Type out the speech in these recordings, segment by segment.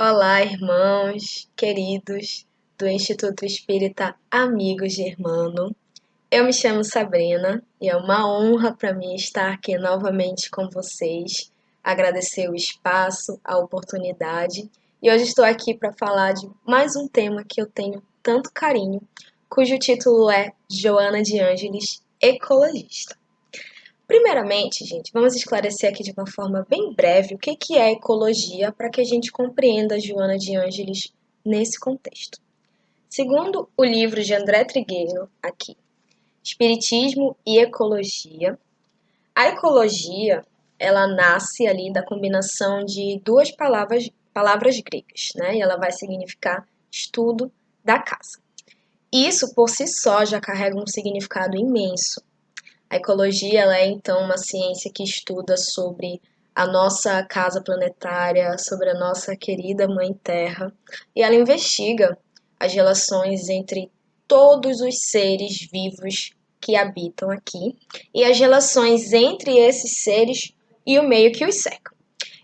Olá, irmãos queridos do Instituto Espírita Amigos de Irmão. Eu me chamo Sabrina e é uma honra para mim estar aqui novamente com vocês, agradecer o espaço, a oportunidade. E hoje estou aqui para falar de mais um tema que eu tenho tanto carinho, cujo título é Joana de Ângeles, ecologista. Primeiramente, gente, vamos esclarecer aqui de uma forma bem breve o que é ecologia para que a gente compreenda a Joana de Ângeles nesse contexto. Segundo o livro de André Trigueiro, aqui, Espiritismo e Ecologia, a ecologia ela nasce ali da combinação de duas palavras gregas, né? E ela vai significar estudo da casa. Isso por si só já carrega um significado imenso. A ecologia ela é então uma ciência que estuda sobre a nossa casa planetária, sobre a nossa querida Mãe Terra, e ela investiga as relações entre todos os seres vivos que habitam aqui e as relações entre esses seres e o meio que os cerca.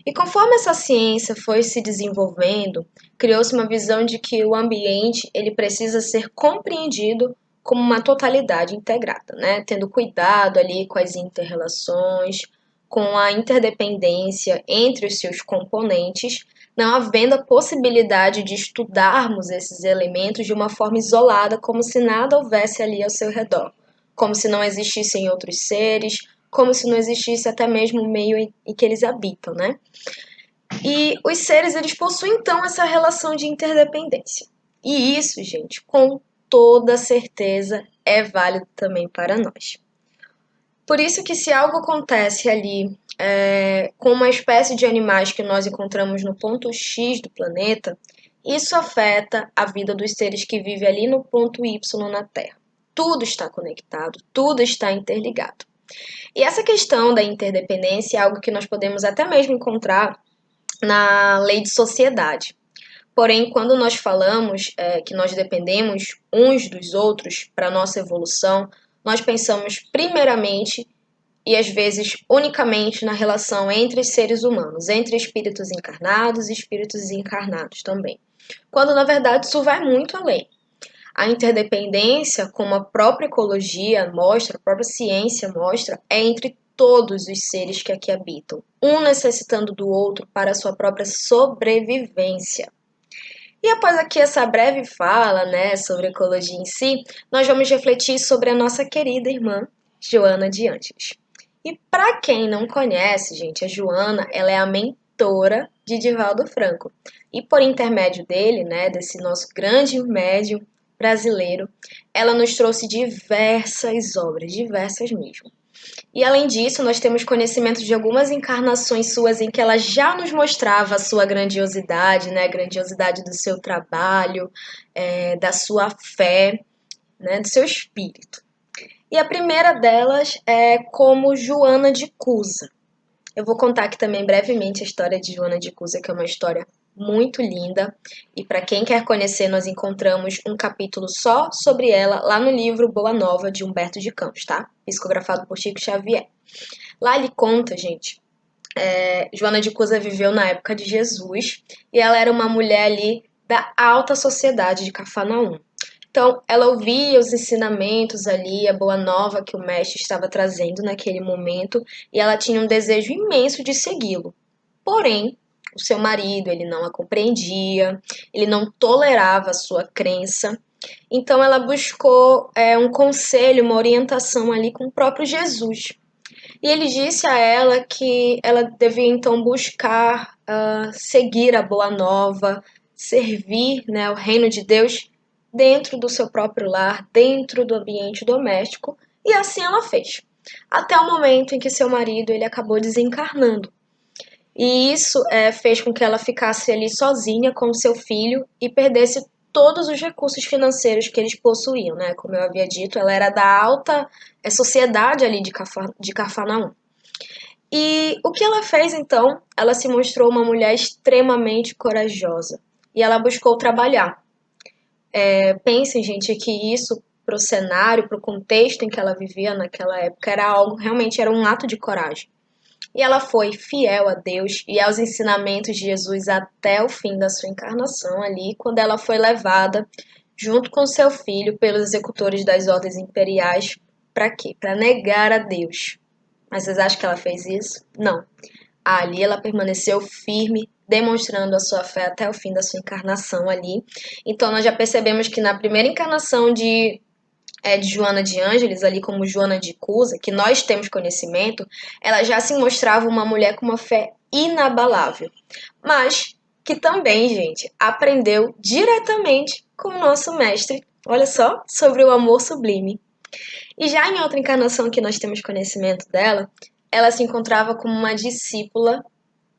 E conforme essa ciência foi se desenvolvendo, criou-se uma visão de que o ambiente ele precisa ser compreendido como uma totalidade integrada, né? Tendo cuidado ali com as interrelações, com a interdependência entre os seus componentes, não havendo a possibilidade de estudarmos esses elementos de uma forma isolada, como se nada houvesse ali ao seu redor, como se não existissem outros seres, como se não existisse até mesmo o meio em que eles habitam, né? E os seres, eles possuem, então, essa relação de interdependência. E isso, gente, com toda certeza, é válido também para nós. Por isso que se algo acontece ali com uma espécie de animais que nós encontramos no ponto X do planeta, isso afeta a vida dos seres que vivem ali no ponto Y na Terra. Tudo está conectado, tudo está interligado. E essa questão da interdependência é algo que nós podemos até mesmo encontrar na lei de sociedade. Porém, quando nós falamos que nós dependemos uns dos outros para a nossa evolução, nós pensamos primeiramente e às vezes unicamente na relação entre seres humanos, entre espíritos encarnados e espíritos desencarnados também. Quando na verdade isso vai muito além. A interdependência, como a própria ecologia mostra, a própria ciência mostra, é entre todos os seres que aqui habitam, um necessitando do outro para a sua própria sobrevivência. E após aqui essa breve fala, né, sobre ecologia em si, nós vamos refletir sobre a nossa querida irmã Joana de Ângeles. E para quem não conhece, gente, a Joana, ela é a mentora de Divaldo Franco. E por intermédio dele, né, desse nosso grande médium brasileiro, ela nos trouxe diversas obras, diversas mesmo. E além disso, nós temos conhecimento de algumas encarnações suas em que ela já nos mostrava a sua grandiosidade, né? A grandiosidade do seu trabalho, da sua fé, né? Do seu espírito. E a primeira delas é como Joana de Cusa. Eu vou contar aqui também brevemente a história de Joana de Cusa, que é uma história muito linda. E para quem quer conhecer, nós encontramos um capítulo só sobre ela lá no livro Boa Nova, de Humberto de Campos, tá? Psicografado por Chico Xavier. Lá ele conta, gente, Joana de Cusa viveu na época de Jesus e ela era uma mulher ali da alta sociedade de Cafarnaum. Então, ela ouvia os ensinamentos ali, a boa nova que o mestre estava trazendo naquele momento, e ela tinha um desejo imenso de segui-lo. Porém, o seu marido, ele não a compreendia, ele não tolerava a sua crença. Então, ela buscou um conselho, uma orientação ali com o próprio Jesus. E ele disse a ela que ela devia então buscar seguir a boa nova, servir, né, o reino de Deus dentro do seu próprio lar, dentro do ambiente doméstico, e assim ela fez. Até o momento em que seu marido ele acabou desencarnando. E isso fez com que ela ficasse ali sozinha com seu filho e perdesse todos os recursos financeiros que eles possuíam, né? Como eu havia dito, ela era da alta sociedade ali de Cafarnaum. E o que ela fez então? Ela se mostrou uma mulher extremamente corajosa e ela buscou trabalhar. Pensem, gente, que isso para o cenário, para o contexto em que ela vivia naquela época, era algo realmente era um ato de coragem. e ela foi fiel a Deus e aos ensinamentos de Jesus até o fim da sua encarnação ali, quando ela foi levada junto com seu filho pelos executores das ordens imperiais. Para quê? Para negar a Deus. Mas vocês acham que ela fez isso? Não. Ali ela permaneceu firme, demonstrando a sua fé até o fim da sua encarnação ali. Então nós já percebemos que na primeira encarnação de Joana de Ângeles, ali como Joana de Cusa, que nós temos conhecimento, ela já se mostrava uma mulher com uma fé inabalável. Mas que também, gente, aprendeu diretamente com o nosso mestre, olha só, sobre o amor sublime. E já em outra encarnação que nós temos conhecimento dela, ela se encontrava como uma discípula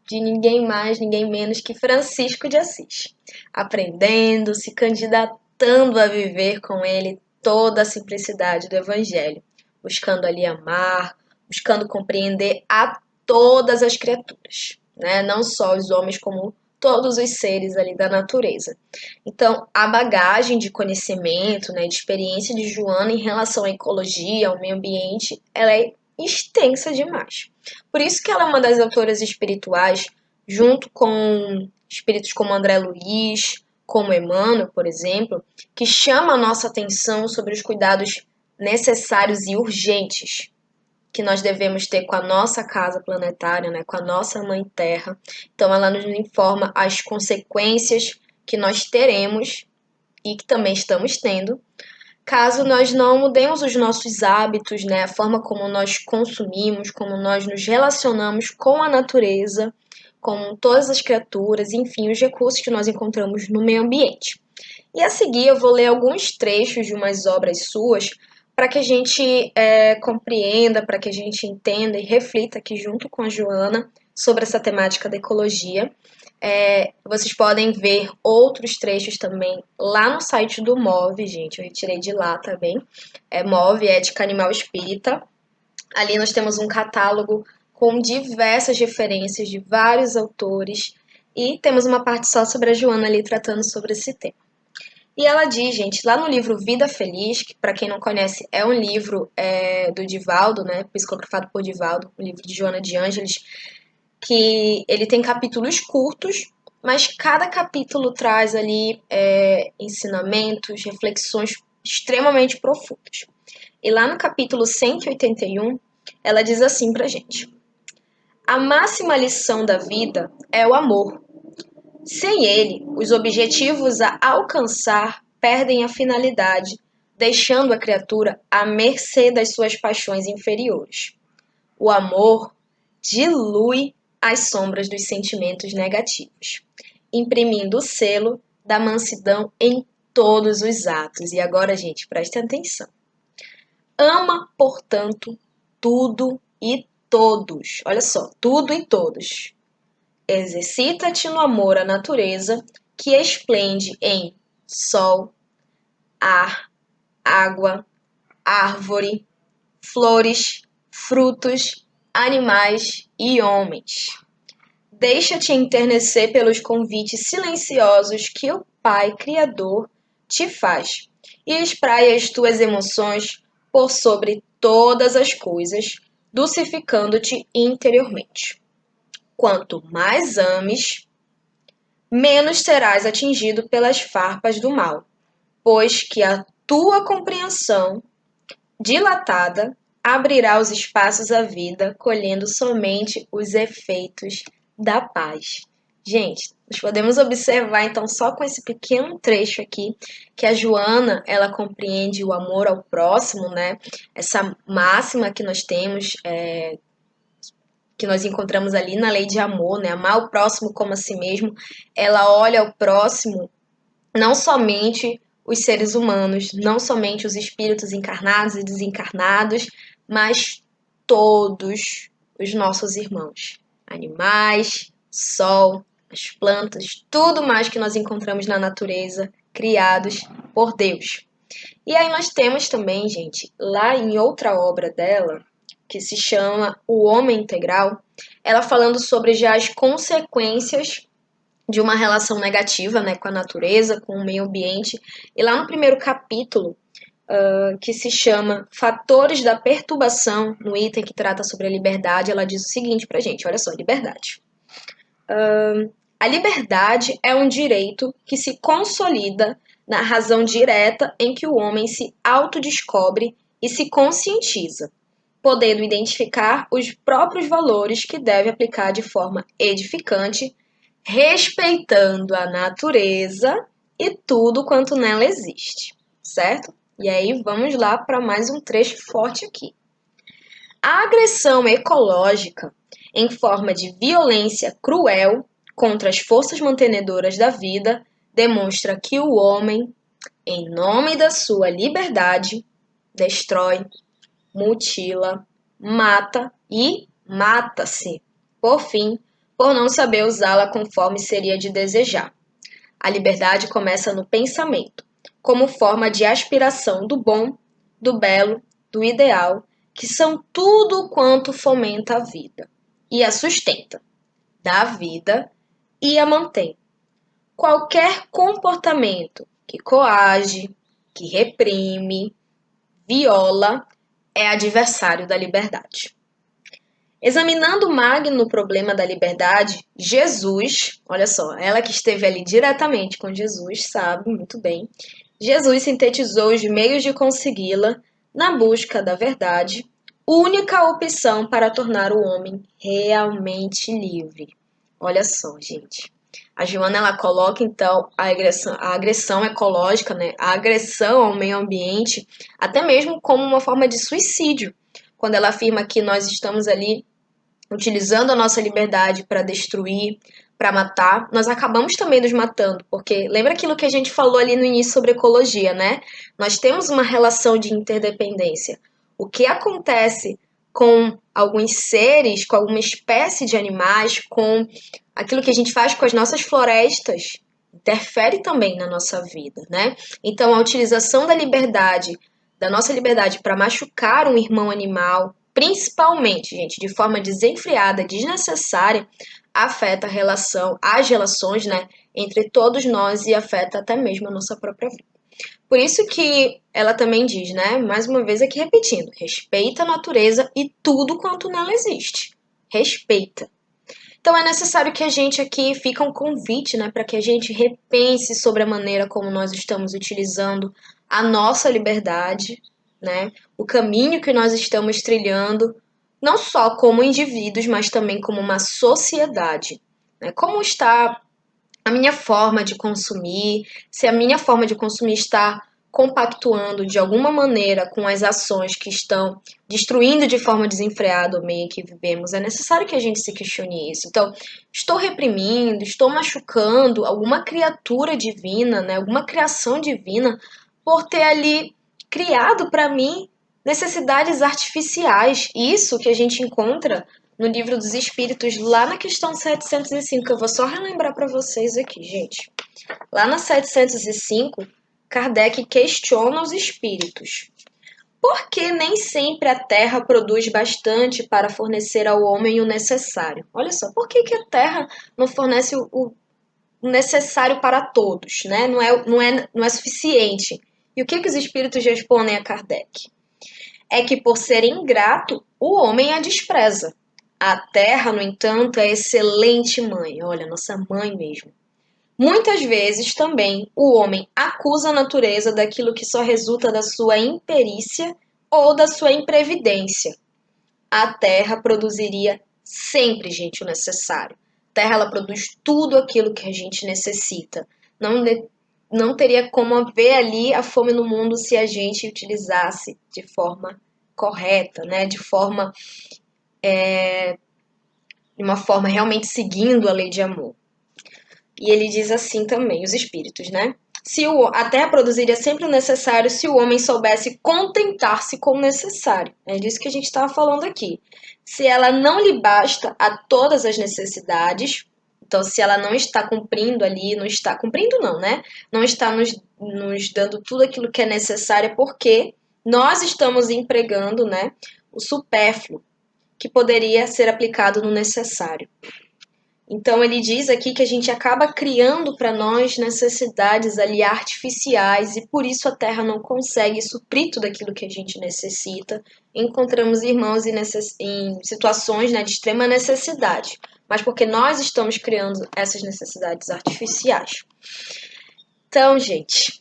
de ninguém mais, ninguém menos que Francisco de Assis, aprendendo, se candidatando a viver com ele toda a simplicidade do Evangelho, buscando ali amar, buscando compreender a todas as criaturas, né? Não só os homens, como todos os seres ali da natureza. Então, a bagagem de conhecimento, né, de experiência de Joana em relação à ecologia, ao meio ambiente, ela é extensa demais. Por isso que ela é uma das autoras espirituais, junto com espíritos como André Luiz, como Emmanuel, por exemplo, que chama a nossa atenção sobre os cuidados necessários e urgentes que nós devemos ter com a nossa casa planetária, né, com a nossa mãe Terra. Então ela nos informa as consequências que nós teremos e que também estamos tendo, caso nós não mudemos os nossos hábitos, né, a forma como nós consumimos, como nós nos relacionamos com a natureza, com todas as criaturas, enfim, os recursos que nós encontramos no meio ambiente. E a seguir eu vou ler alguns trechos de umas obras suas para que a gente compreenda, para que a gente entenda e reflita aqui junto com a Joana sobre essa temática da ecologia. Vocês podem ver outros trechos também lá no site do MOV, gente, eu retirei de lá também. MOV, Ética Animal Espírita. Ali nós temos um catálogo com diversas referências de vários autores e temos uma parte só sobre a Joana ali tratando sobre esse tema. E ela diz, gente, lá no livro Vida Feliz, que para quem não conhece é um livro do Divaldo, né, psicografado por Divaldo, um livro de Joana de Ângeles, que ele tem capítulos curtos, mas cada capítulo traz ali ensinamentos, reflexões extremamente profundas. E lá no capítulo 181, ela diz assim pra gente: a máxima lição da vida é o amor. Sem ele, os objetivos a alcançar perdem a finalidade, deixando a criatura à mercê das suas paixões inferiores. O amor dilui as sombras dos sentimentos negativos, imprimindo o selo da mansidão em todos os atos. E agora, gente, preste atenção. Ama, portanto, tudo e todos. Olha só, tudo e todos. Exercita-te no amor à natureza, que esplende em sol, ar, água, árvore, flores, frutos, animais e homens. Deixa-te enternecer pelos convites silenciosos que o Pai Criador te faz e espraia as tuas emoções por sobre todas as coisas, dulcificando-te interiormente. Quanto mais ames, menos serás atingido pelas farpas do mal, pois que a tua compreensão dilatada abrirá os espaços à vida, colhendo somente os efeitos da paz. Gente, nós podemos observar então só com esse pequeno trecho aqui que a Joana, ela compreende o amor ao próximo, né? Essa máxima que nós temos, que nós encontramos ali na lei de amor, né? Amar o próximo como a si mesmo. Ela olha ao próximo não somente os seres humanos, não somente os espíritos encarnados e desencarnados, mas todos os nossos irmãos, animais, sol, as plantas, tudo mais que nós encontramos na natureza, criados por Deus. E aí nós temos também, gente, lá em outra obra dela, que se chama O Homem Integral, ela falando sobre já as consequências de uma relação negativa, né, com a natureza, com o meio ambiente. E lá no primeiro capítulo, que se chama Fatores da Perturbação, no item que trata sobre a liberdade, ela diz o seguinte pra gente, olha só, liberdade. A liberdade é um direito que se consolida na razão direta em que o homem se autodescobre e se conscientiza, podendo identificar os próprios valores que deve aplicar de forma edificante, respeitando a natureza e tudo quanto nela existe, certo? E aí vamos lá para mais um trecho forte aqui. A agressão ecológica, em forma de violência cruel contra as forças mantenedoras da vida, demonstra que o homem, em nome da sua liberdade, destrói, mutila, mata e mata-se, por fim, por não saber usá-la conforme seria de desejar. A liberdade começa no pensamento, como forma de aspiração do bom, do belo, do ideal, que são tudo quanto fomenta a vida e a sustenta, dá vida e a mantém. Qualquer comportamento que coage, que reprime, viola, é adversário da liberdade. Examinando o magno problema da liberdade, Jesus, olha só, ela que esteve ali diretamente com Jesus, sabe muito bem, Jesus sintetizou os meios de consegui-la na busca da verdade, única opção para tornar o homem realmente livre. Olha só, gente. A Joana ela coloca então a agressão ecológica, né, a agressão ao meio ambiente, até mesmo como uma forma de suicídio, quando ela afirma que nós estamos ali utilizando a nossa liberdade para destruir, para matar, nós acabamos também nos matando, porque lembra aquilo que a gente falou ali no início sobre ecologia, né? Nós temos uma relação de interdependência. O que acontece com alguns seres, com alguma espécie de animais, com aquilo que a gente faz com as nossas florestas, interfere também na nossa vida, né? Então, a utilização da nossa liberdade para machucar um irmão animal, principalmente, gente, de forma desenfreada, desnecessária, afeta as relações, né, entre todos nós e afeta até mesmo a nossa própria vida. Por isso que ela também diz, né, mais uma vez aqui repetindo, respeita a natureza e tudo quanto nela existe. Respeita. Então é necessário que a gente aqui fica um convite, né, para que a gente repense sobre a maneira como nós estamos utilizando a nossa liberdade, né, o caminho que nós estamos trilhando, não só como indivíduos, mas também como uma sociedade, né? Como está a minha forma de consumir, se a minha forma de consumir está compactuando de alguma maneira com as ações que estão destruindo de forma desenfreada o meio que vivemos, é necessário que a gente se questione isso. Então, estou reprimindo, estou machucando alguma criatura divina, né, alguma criação divina, por ter ali criado para mim necessidades artificiais. Isso que a gente encontra no Livro dos Espíritos, lá na questão 705, que eu vou só relembrar para vocês aqui, gente. Lá na 705, Kardec questiona os espíritos. Por que nem sempre a Terra produz bastante para fornecer ao homem o necessário? Olha só, por que a Terra não fornece o necessário para todos, né? Não é suficiente. E o que os espíritos respondem a Kardec? É que por ser ingrato, o homem a despreza. A terra, no entanto, é excelente mãe, olha, nossa mãe mesmo. Muitas vezes também o homem acusa a natureza daquilo que só resulta da sua imperícia ou da sua imprevidência. A terra produziria sempre, gente, o necessário. A terra ela produz tudo aquilo que a gente necessita. Não teria como haver ali a fome no mundo se a gente utilizasse de forma correta, né? De uma forma realmente seguindo a lei de amor. E ele diz assim também, os espíritos, né? A terra produziria sempre o necessário se o homem soubesse contentar-se com o necessário. É disso que a gente estava falando aqui. Se ela não lhe basta a todas as necessidades, então se ela não está cumprindo ali, não está cumprindo não, né? Não está nos dando tudo aquilo que é necessário, porque nós estamos empregando, né, o supérfluo, que poderia ser aplicado no necessário. Então ele diz aqui que a gente acaba criando para nós necessidades ali artificiais e por isso a Terra não consegue suprir tudo aquilo que a gente necessita. Encontramos irmãos em situações, né, de extrema necessidade, mas porque nós estamos criando essas necessidades artificiais. Então, gente,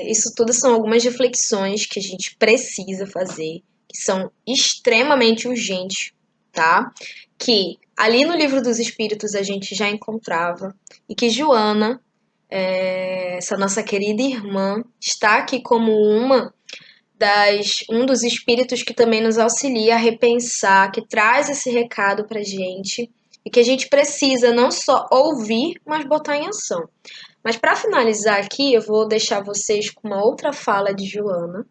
isso tudo são algumas reflexões que a gente precisa fazer, que são extremamente urgentes, tá? Que ali no Livro dos Espíritos a gente já encontrava e que Joana, essa nossa querida irmã, está aqui como um dos espíritos que também nos auxilia a repensar, que traz esse recado pra gente e que a gente precisa não só ouvir, mas botar em ação. Mas para finalizar aqui, eu vou deixar vocês com uma outra fala de Joana,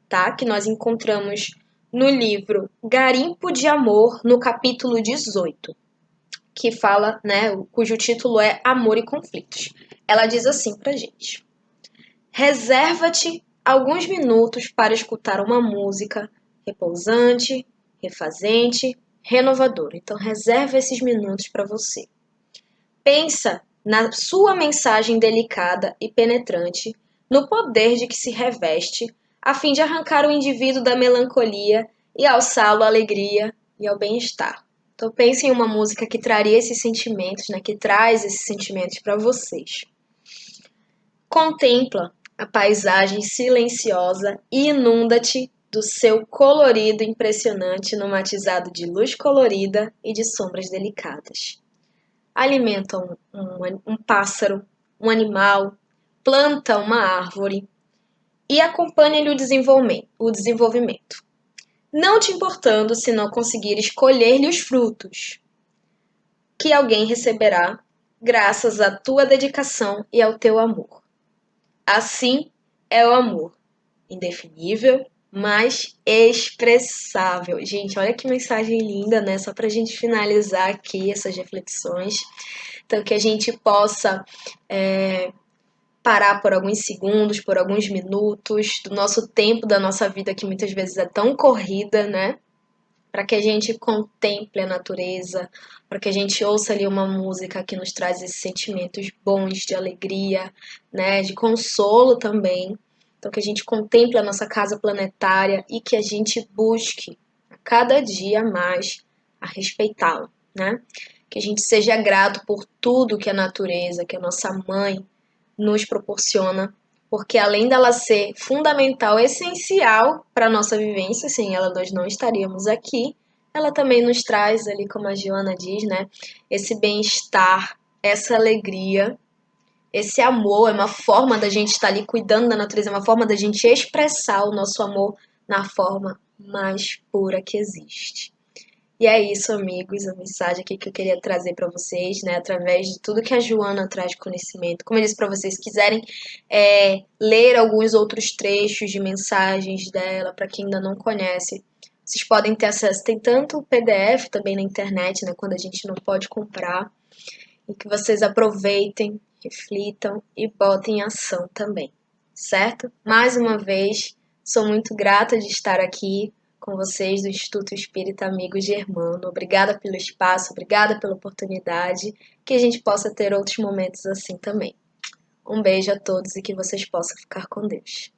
tá? Que nós encontramos no livro Garimpo de Amor, no capítulo 18, que fala, né, cujo título é Amor e Conflitos. Ela diz assim pra gente: reserva-te alguns minutos para escutar uma música repousante, refazente, renovadora. Então reserva esses minutos para você. Pensa na sua mensagem delicada e penetrante, no poder de que se reveste, a fim de arrancar o indivíduo da melancolia e alçá-lo à alegria e ao bem-estar. Então pense em uma música que traria esses sentimentos, né, que traz esses sentimentos para vocês. Contempla a paisagem silenciosa e inunda-te do seu colorido impressionante no matizado de luz colorida e de sombras delicadas. Alimenta um pássaro, um animal, planta uma árvore e acompanha-lhe o desenvolvimento. Não te importando se não conseguires colher-lhe os frutos, que alguém receberá graças à tua dedicação e ao teu amor. Assim é o amor, indefinível, mas expressável. Gente, olha que mensagem linda, né? Só pra gente finalizar aqui essas reflexões. Então, que a gente possa parar por alguns segundos, por alguns minutos do nosso tempo, da nossa vida, que muitas vezes é tão corrida, né? Para que a gente contemple a natureza, para que a gente ouça ali uma música que nos traz esses sentimentos bons de alegria, né? De consolo também. Então, que a gente contemple a nossa casa planetária e que a gente busque a cada dia mais a respeitá-la, né? Que a gente seja grato por tudo que a natureza, que a nossa mãe nos proporciona, porque além dela ser fundamental, essencial para a nossa vivência, sem ela nós não estaríamos aqui, ela também nos traz ali, como a Joana diz, né, esse bem-estar, essa alegria, esse amor, é uma forma da gente estar ali cuidando da natureza, é uma forma da gente expressar o nosso amor na forma mais pura que existe. E é isso, amigos, a mensagem aqui que eu queria trazer para vocês, né, através de tudo que a Joana traz de conhecimento. Como eu disse para vocês, se quiserem ler alguns outros trechos de mensagens dela, para quem ainda não conhece, vocês podem ter acesso. Tem tanto o PDF também na internet, né, quando a gente não pode comprar, e que vocês aproveitem, reflitam e botem em ação também, certo? Mais uma vez, sou muito grata de estar aqui com vocês do Instituto Espírita Amigos Germano. Obrigada pelo espaço, obrigada pela oportunidade, que a gente possa ter outros momentos assim também. Um beijo a todos e que vocês possam ficar com Deus.